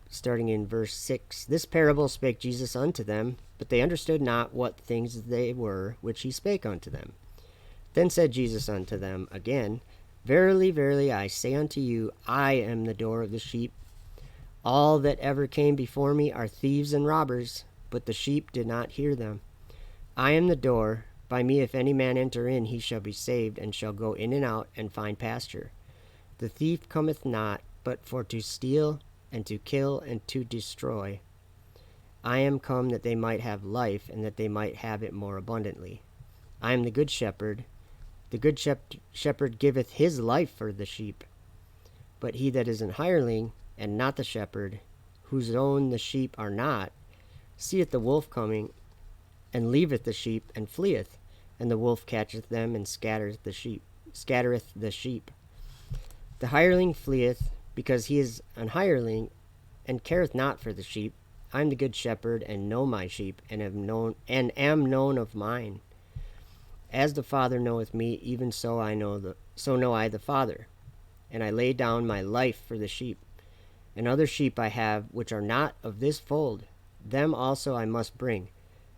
starting in verse 6. This parable spake Jesus unto them, but they understood not what things they were which he spake unto them. Then said Jesus unto them again, Verily, verily, I say unto you, I am the door of the sheep. All that ever came before me are thieves and robbers, but the sheep did not hear them. I am the door. By me if any man enter in, he shall be saved, and shall go in and out, and find pasture. The thief cometh not, but for to steal, and to kill, and to destroy. I am come that they might have life, and that they might have it more abundantly. I am the good shepherd. The good shepherd giveth his life for the sheep. But he that is an hireling, and not the shepherd, whose own the sheep are not, seeth the wolf coming, and leaveth the sheep, and fleeth, and the wolf catcheth them, and scattereth the sheep. The hireling fleeth, because he is an hireling, and careth not for the sheep. I am the good shepherd, and know my sheep, and am known of mine. As the Father knoweth me, even so know I the Father, and I lay down my life for the sheep. And other sheep I have, which are not of this fold, them also I must bring,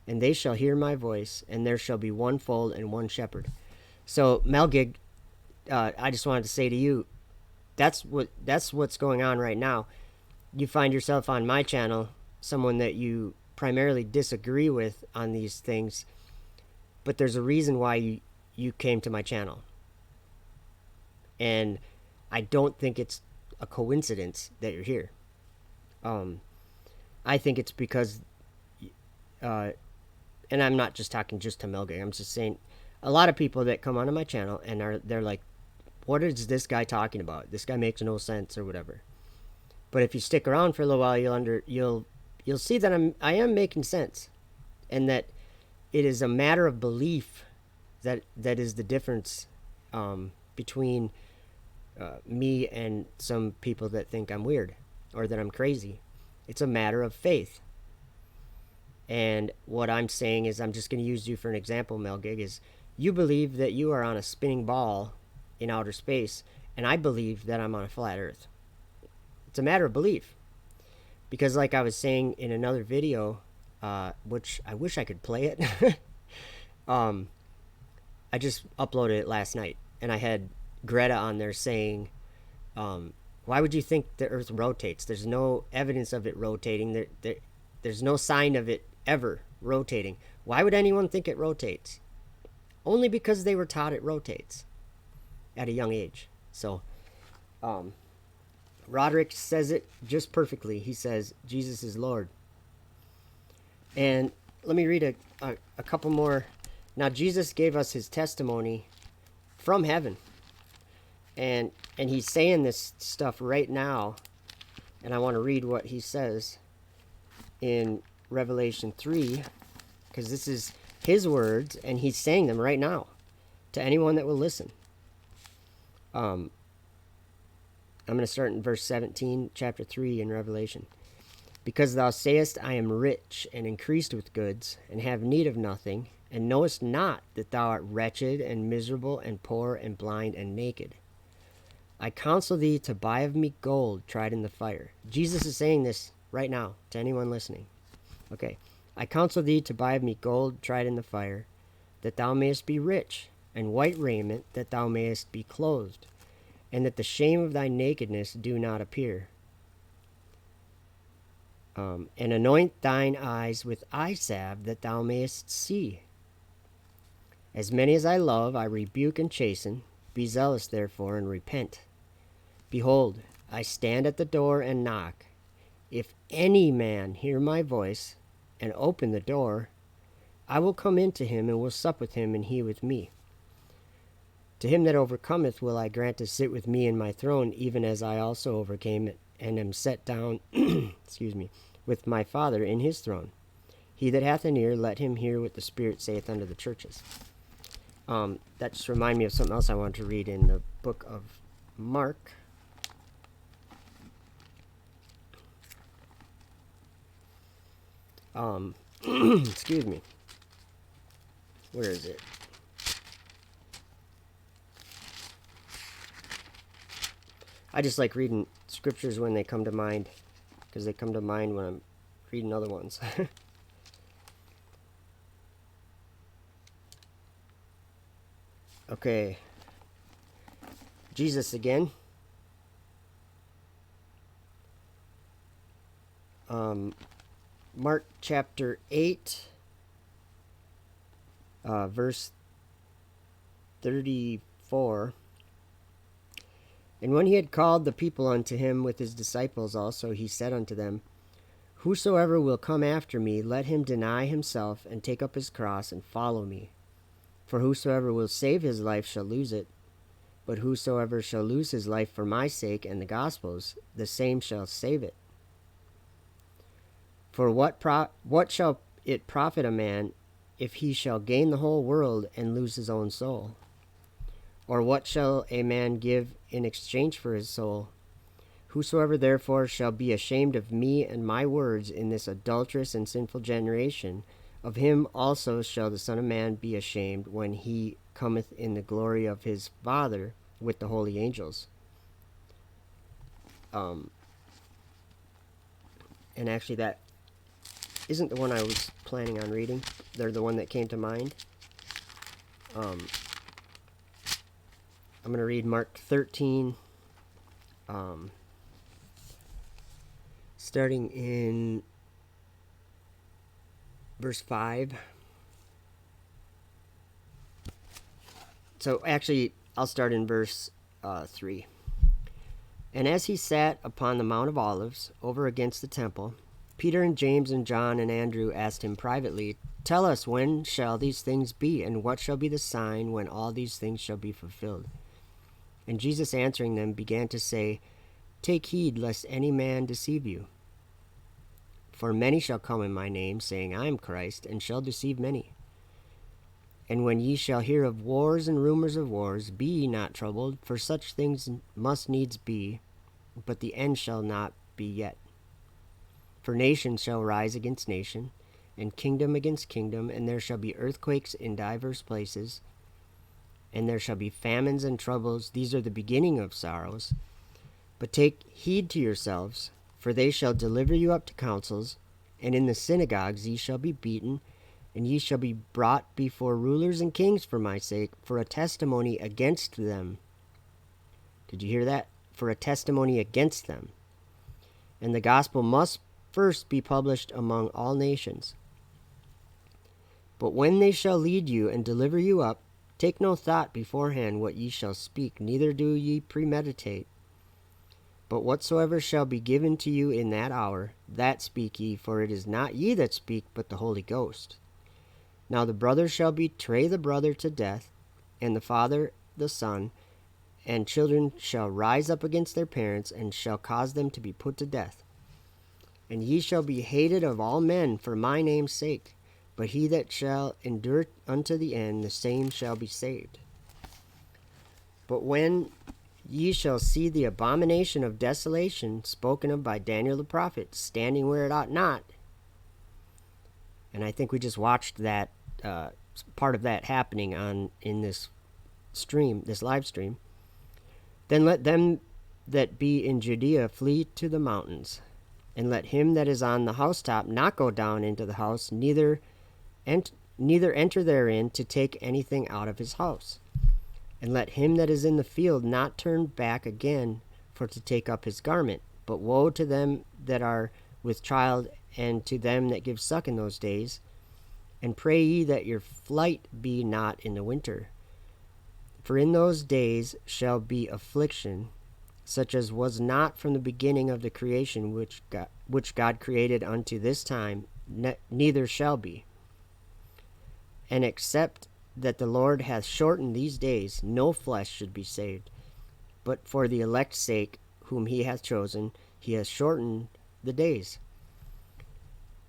and they shall hear my voice, and there shall be one fold and one shepherd. So, Melgig, I just wanted to say to you, that's what's going on right now. You find yourself on my channel, someone that you primarily disagree with on these things, but there's a reason why you came to my channel. And I don't think it's a coincidence that you're here. I think it's because, and I'm not just talking just to Melgig, I'm just saying a lot of people that come onto my channel and they're like, what is this guy talking about? This guy makes no sense or whatever. But if you stick around for a little while, you'll see that I am making sense, and that it is a matter of belief that is the difference between me and some people that think I'm weird or that I'm crazy. It's a matter of faith. And what I'm saying is, I'm just going to use you for an example, Melgig, is you believe that you are on a spinning ball in outer space, and I believe that I'm on a flat earth. It's a matter of belief. Because like I was saying in another video, which I wish I could play it, I just uploaded it last night, and I had Greta on there saying, why would you think the earth rotates? There's no evidence of it rotating. There's no sign of it ever rotating. Why would anyone think it rotates? Only because they were taught it rotates at a young age. So, Roderick says it just perfectly. He says, Jesus is Lord. And let me read a couple more. Now, Jesus gave us his testimony from heaven. And he's saying this stuff right now. And I want to read what he says in Revelation 3, because this is his words, and he's saying them right now to anyone that will listen. I'm going to start in verse 17, chapter 3 in Revelation. Because thou sayest, I am rich and increased with goods, and have need of nothing, and knowest not that thou art wretched and miserable and poor and blind and naked. I counsel thee to buy of me gold tried in the fire. Jesus is saying this right now to anyone listening. Okay. I counsel thee to buy of me gold tried in the fire, that thou mayest be rich, and white raiment, that thou mayest be clothed, and that the shame of thy nakedness do not appear. And anoint thine eyes with eye salve, that thou mayest see. As many as I love, I rebuke and chasten. Be zealous, therefore, and repent. Behold, I stand at the door and knock. If any man hear my voice and open the door, I will come into him and will sup with him and he with me. To him that overcometh will I grant to sit with me in my throne, even as I also overcame it and am set down with my Father in his throne. He that hath an ear, let him hear what the Spirit saith unto the churches. That just reminded me of something else I wanted to read in the book of Mark. Excuse me. Where is it? I just like reading scriptures when they come to mind, because they come to mind when I'm reading other ones. Okay. Jesus again. Mark chapter 8, verse 34. And when he had called the people unto him with his disciples also, he said unto them, Whosoever will come after me, let him deny himself, and take up his cross, and follow me. For whosoever will save his life shall lose it, but whosoever shall lose his life for my sake and the gospel's, the same shall save it. For what shall it profit a man if he shall gain the whole world and lose his own soul? Or what shall a man give in exchange for his soul? Whosoever therefore shall be ashamed of me and my words in this adulterous and sinful generation, of him also shall the Son of Man be ashamed when he cometh in the glory of his Father with the holy angels. And actually that isn't the one I was planning on reading. They're the one that came to mind. I'm going to read Mark 13, starting in verse 5. So actually, I'll start in verse 3. And as he sat upon the Mount of Olives, over against the temple, Peter and James and John and Andrew asked him privately, Tell us, when shall these things be, and what shall be the sign when all these things shall be fulfilled? And Jesus answering them began to say, Take heed lest any man deceive you. For many shall come in my name, saying, I am Christ, and shall deceive many. And when ye shall hear of wars and rumors of wars, be ye not troubled, for such things must needs be, but the end shall not be yet. For nation shall rise against nation, and kingdom against kingdom, and there shall be earthquakes in divers places, and there shall be famines and troubles. These are the beginning of sorrows. But take heed to yourselves, for they shall deliver you up to councils, and in the synagogues ye shall be beaten, and ye shall be brought before rulers and kings for my sake, for a testimony against them. Did you hear that? For a testimony against them. And the gospel must first be published among all nations. But when they shall lead you and deliver you up, take no thought beforehand what ye shall speak, neither do ye premeditate. But whatsoever shall be given to you in that hour, that speak ye, for it is not ye that speak, but the Holy Ghost. Now the brother shall betray the brother to death, and the father the son, and children shall rise up against their parents, and shall cause them to be put to death. And ye shall be hated of all men for my name's sake, but he that shall endure unto the end, the same shall be saved. But when ye shall see the abomination of desolation spoken of by Daniel the prophet, standing where it ought not, and I think we just watched that part of that happening in this stream, this live stream, then let them that be in Judea flee to the mountains, and let him that is on the housetop not go down into the house, neither enter therein to take anything out of his house. And let him that is in the field not turn back again for to take up his garment. But woe to them that are with child, and to them that give suck in those days. And pray ye that your flight be not in the winter. For in those days shall be affliction, such as was not from the beginning of the creation which God created unto this time, neither shall be. And except that the Lord hath shortened these days, no flesh should be saved. But for the elect's sake, whom he hath chosen, he hath shortened the days.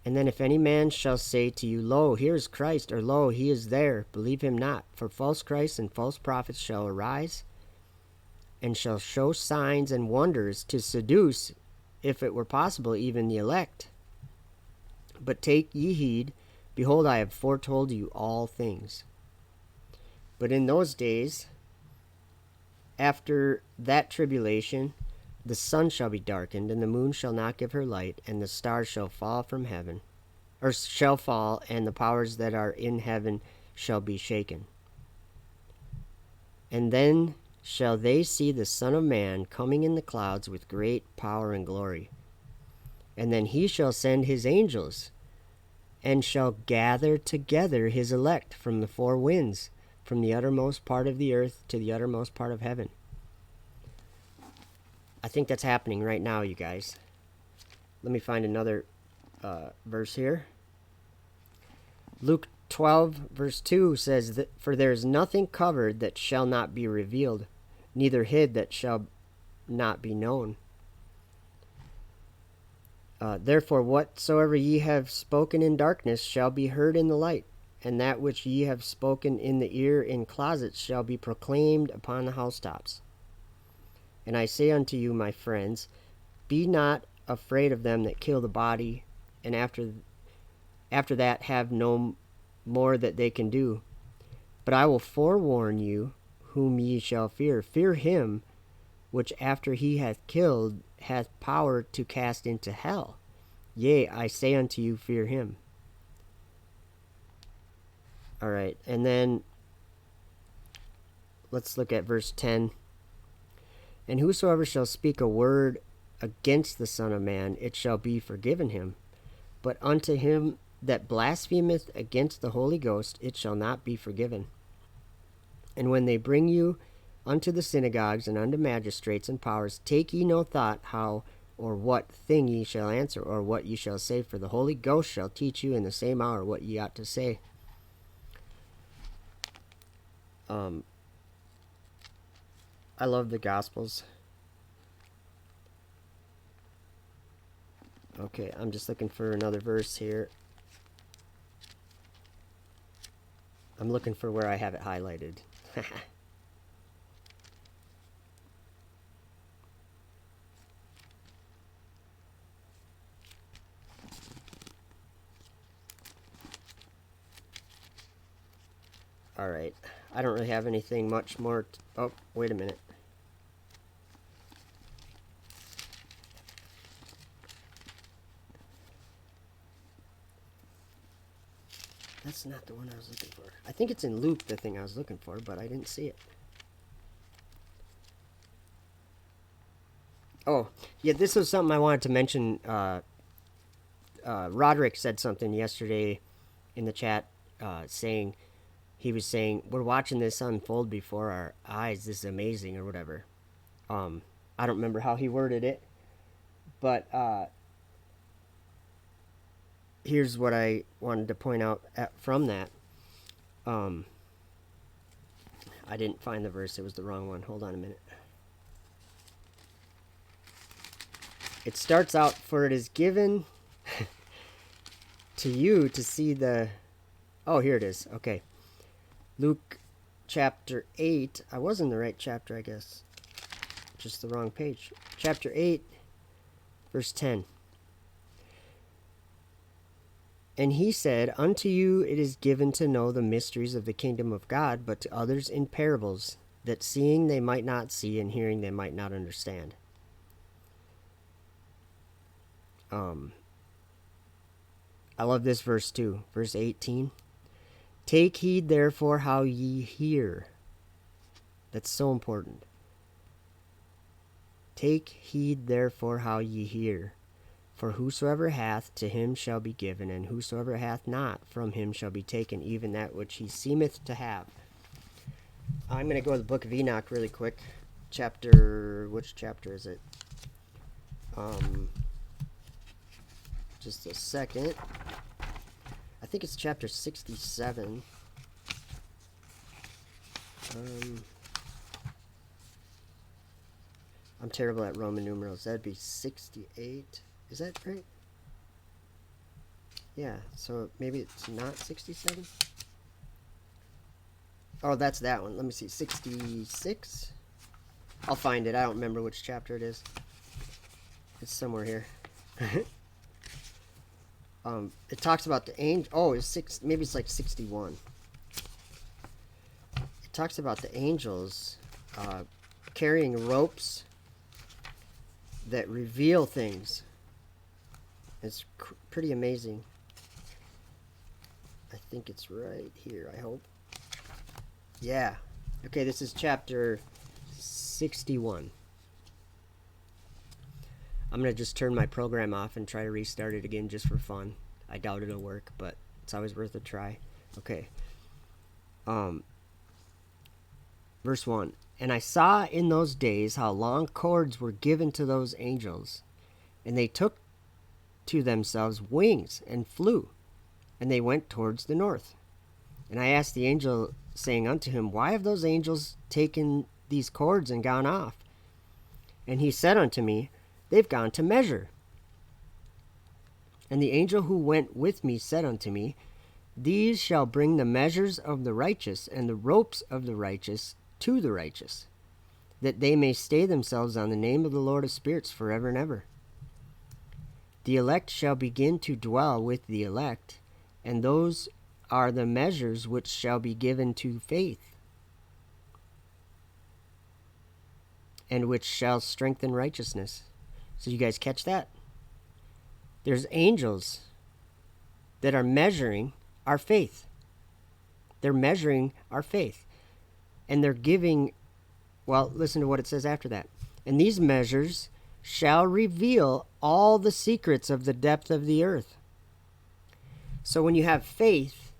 And then if any man shall say to you, Lo, here is Christ, or Lo, he is there, believe him not. For false Christs and false prophets shall arise, and shall show signs and wonders to seduce, if it were possible, even the elect. But take ye heed, behold, I have foretold you all things. But in those days, after that tribulation, the sun shall be darkened, and the moon shall not give her light, and the stars shall fall from heaven, or shall fall, and the powers that are in heaven shall be shaken. And then shall they see the Son of Man coming in the clouds with great power and glory. And then he shall send his angels, and shall gather together his elect from the four winds, from the uttermost part of the earth to the uttermost part of heaven. I think that's happening right now, you guys. Let me find another verse here. Luke 12, verse 2 says, that, For there is nothing covered that shall not be revealed, neither hid that shall not be known. Therefore, whatsoever ye have spoken in darkness shall be heard in the light, and that which ye have spoken in the ear in closets shall be proclaimed upon the housetops. And I say unto you, my friends, be not afraid of them that kill the body, and after that have no more that they can do. But I will forewarn you whom ye shall fear. Fear him which after he hath killed hath power to cast into hell. Yea, I say unto you, fear him. All right, and then let's look at verse 10. And whosoever shall speak a word against the Son of Man, it shall be forgiven him. But unto him that blasphemeth against the Holy Ghost, it shall not be forgiven. And when they bring you unto the synagogues and unto magistrates and powers, take ye no thought how or what thing ye shall answer, or what ye shall say, for the Holy Ghost shall teach you in the same hour what ye ought to say. I love the Gospels. Okay, I'm just looking for another verse here. I'm looking for where I have it highlighted. Alright, I don't really have anything much more. Oh, wait a minute. That's not the one I was looking for. I think it's in Luke, the thing I was looking for, but I didn't see it. Oh, yeah, this was something I wanted to mention. Roderick said something yesterday in the chat, he was saying, we're watching this unfold before our eyes. This is amazing, or whatever. I don't remember how he worded it, but here's what I wanted to point out from that. I didn't find the verse. It was the wrong one. Hold on a minute. It starts out, for it is given to you to see the... Oh, here it is. Okay. Luke chapter 8. I was in the right chapter, I guess. Just the wrong page. Chapter 8, verse 10. And he said, Unto you it is given to know the mysteries of the kingdom of God, but to others in parables, that seeing they might not see, and hearing they might not understand. I love this verse too. Verse 18. Take heed therefore how ye hear. That's so important. Take heed therefore how ye hear. For whosoever hath, to him shall be given, and whosoever hath not, from him shall be taken even that which he seemeth to have. I'm going to go to the book of Enoch really quick. Which chapter is it? Just a second. I think it's chapter 67. I'm terrible at Roman numerals. That'd be 68. Is that right? Yeah, so maybe it's not 67? Oh, that's that one. Let me see. 66? I'll find it. I don't remember which chapter it is. It's somewhere here. It talks about the angel. Oh, it's maybe it's like 61. It talks about the angels carrying ropes that reveal things. It's pretty amazing. I think it's right here, I hope. Yeah. Okay, this is chapter 61. I'm going to just turn my program off and try to restart it again just for fun. I doubt it'll work, but it's always worth a try. Okay. Verse 1. And I saw in those days how long cords were given to those angels, and they took to themselves wings and flew, and they went towards the north. And I asked the angel, saying unto him, Why have those angels taken these cords and gone off? And he said unto me, They've gone to measure. And the angel who went with me said unto me, These shall bring the measures of the righteous and the ropes of the righteous to the righteous, that they may stay themselves on the name of the Lord of spirits forever and ever. The elect shall begin to dwell with the elect, and those are the measures which shall be given to faith, and which shall strengthen righteousness. So you guys catch that? There's angels that are measuring our faith. They're measuring our faith. And they're giving, well, listen to what it says after that. And these measures shall reveal all the secrets of the depth of the earth. So when you have faith,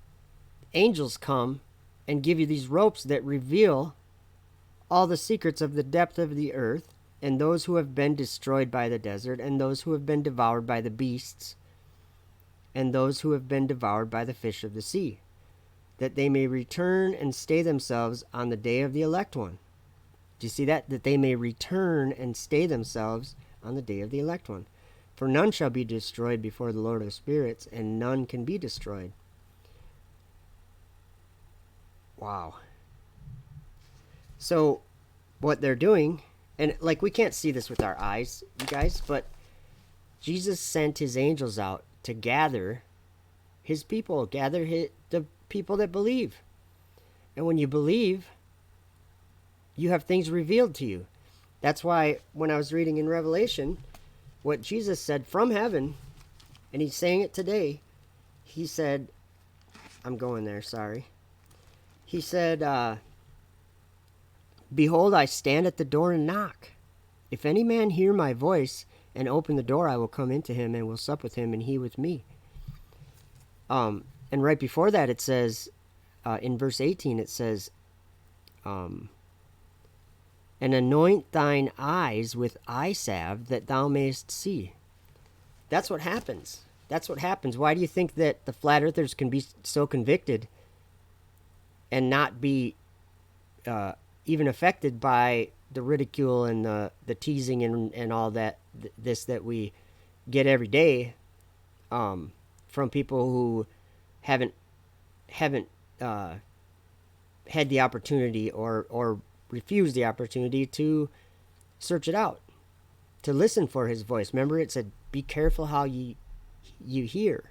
angels come and give you these ropes that reveal all the secrets of the depth of the earth, and those who have been destroyed by the desert, and those who have been devoured by the beasts, and those who have been devoured by the fish of the sea, that they may return and stay themselves on the day of the elect one. Do you see that? That they may return and stay themselves on the day of the elect one. For none shall be destroyed before the Lord of spirits, and none can be destroyed. Wow. So, what they're doing, and like we can't see this with our eyes, you guys, but Jesus sent his angels out to gather his people, the people that believe. And when you believe, you have things revealed to you. That's why when I was reading in Revelation, what Jesus said from heaven, and he's saying it today, he said, I'm going there, sorry. He said, Behold, I stand at the door and knock. If any man hear my voice and open the door, I will come into him and will sup with him and he with me. And right before that, it says, in verse 18, it says, and anoint thine eyes with eye salve that thou mayest see. That's what happens. That's what happens. Why do you think that the flat earthers can be so convicted and not be even affected by the ridicule and the teasing and all that, that we get every day from people who haven't had the opportunity or refused the opportunity to search it out, to listen for his voice. Remember, it said, be careful how you hear.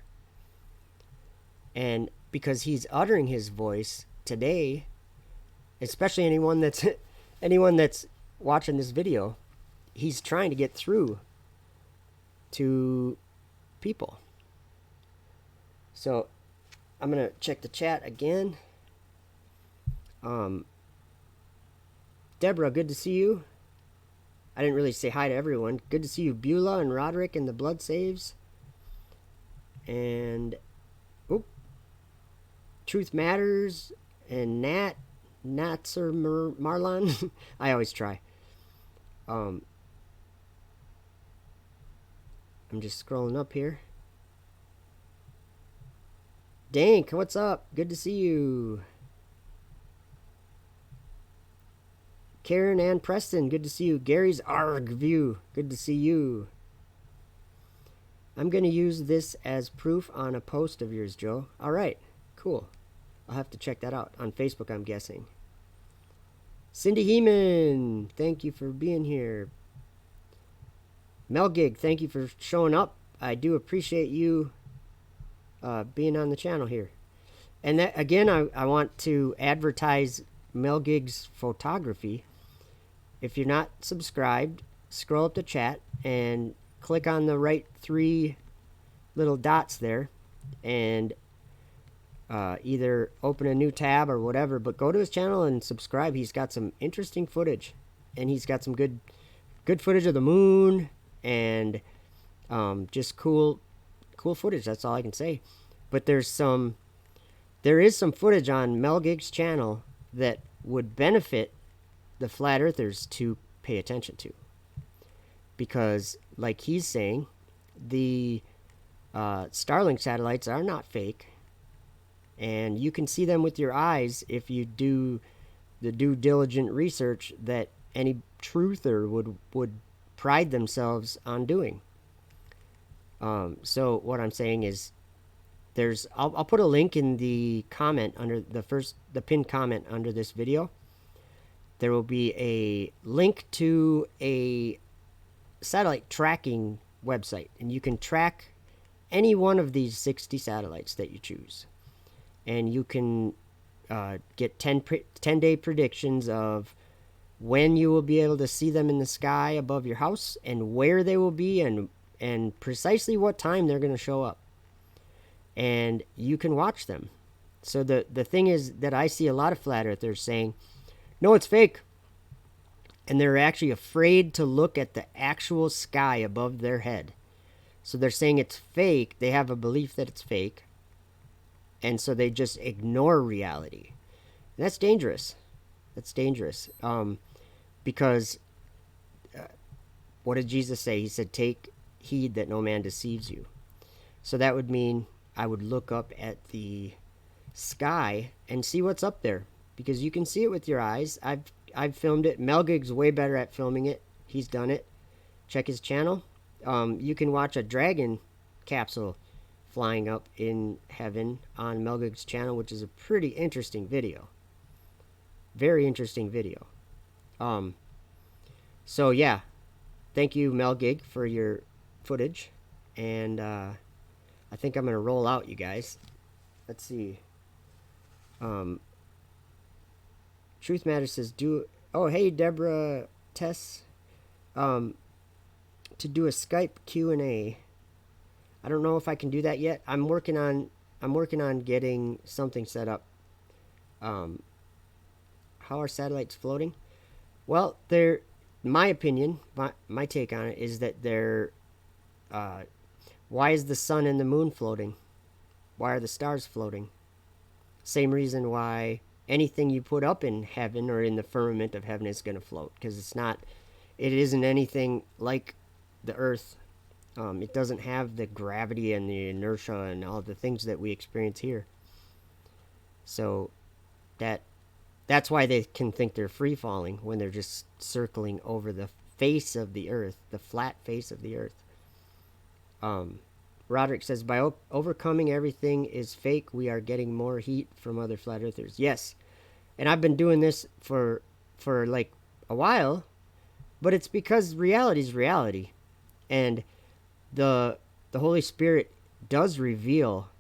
And because he's uttering his voice today, especially anyone that's watching this video, he's trying to get through to people. So I'm going to check the chat again. Deborah, good to see you. I didn't really say hi to everyone. Good to see you, Beulah and Roderick and the Blood Saves. And, Truth Matters and Natser Marlon. I always try. I'm just scrolling up here. Dank, what's up? Good to see you. Karen and Preston, good to see you. Gary's ARG View, good to see you. I'm going to use this as proof on a post of yours, Joe. All right, cool. I'll have to check that out on Facebook, I'm guessing. Cindy Heeman, thank you for being here. Melgig, thank you for showing up. I do appreciate you being on the channel here. And that, again, I want to advertise Melgig's photography. If you're not subscribed, scroll up the chat and click on the right 3 little dots there and either open a new tab or whatever, but go to his channel and subscribe. He's got some interesting footage, and he's got some good footage of the moon and just cool footage. That's all I can say. But there is some footage on Mel Gig's channel that would benefit the flat earthers to pay attention to, because like he's saying, the Starlink satellites are not fake, and you can see them with your eyes if you do the due diligent research that any truther would pride themselves on doing. So what I'm saying is, I'll put a link in the comment under the pinned comment under this video. There will be a link to a satellite tracking website, and you can track any one of these 60 satellites that you choose, and you can get 10-day predictions of when you will be able to see them in the sky above your house, and where they will be, and precisely what time they're going to show up, and you can watch them. So the thing is that I see a lot of flat earthers saying, no, it's fake, and they're actually afraid to look at the actual sky above their head. So they're saying it's fake. They have a belief that it's fake, and so they just ignore reality. And that's dangerous. That's dangerous. Because what did Jesus say? He said, take heed that no man deceives you. So that would mean I would look up at the sky and see what's up there, because you can see it with your eyes. I've filmed it. Melgig's way better at filming it. He's done it. Check his channel. You can watch a dragon capsule flying up in heaven on Melgig's channel, which is a pretty interesting video. Very interesting video. So yeah, thank you, Melgig, for your footage, and I think I'm gonna roll out, you guys. Let's see. Truth Matters says oh hey Deborah Tess, to do a Skype Q&A. I don't know if I can do that yet. I'm working on getting something set up. How are satellites floating? Well, my opinion, my take on it is that why is the sun and the moon floating? Why are the stars floating? Same reason why anything you put up in heaven or in the firmament of heaven is going to float, because it isn't anything like the earth. It doesn't have the gravity and the inertia and all the things that we experience here. So that's why they can think they're free falling when they're just circling over the face of the earth, the flat face of the earth. Roderick says, by overcoming everything is fake, we are getting more heat from other flat earthers. Yes. And I've been doing this for like a while, but it's because reality is reality. And the Holy Spirit does reveal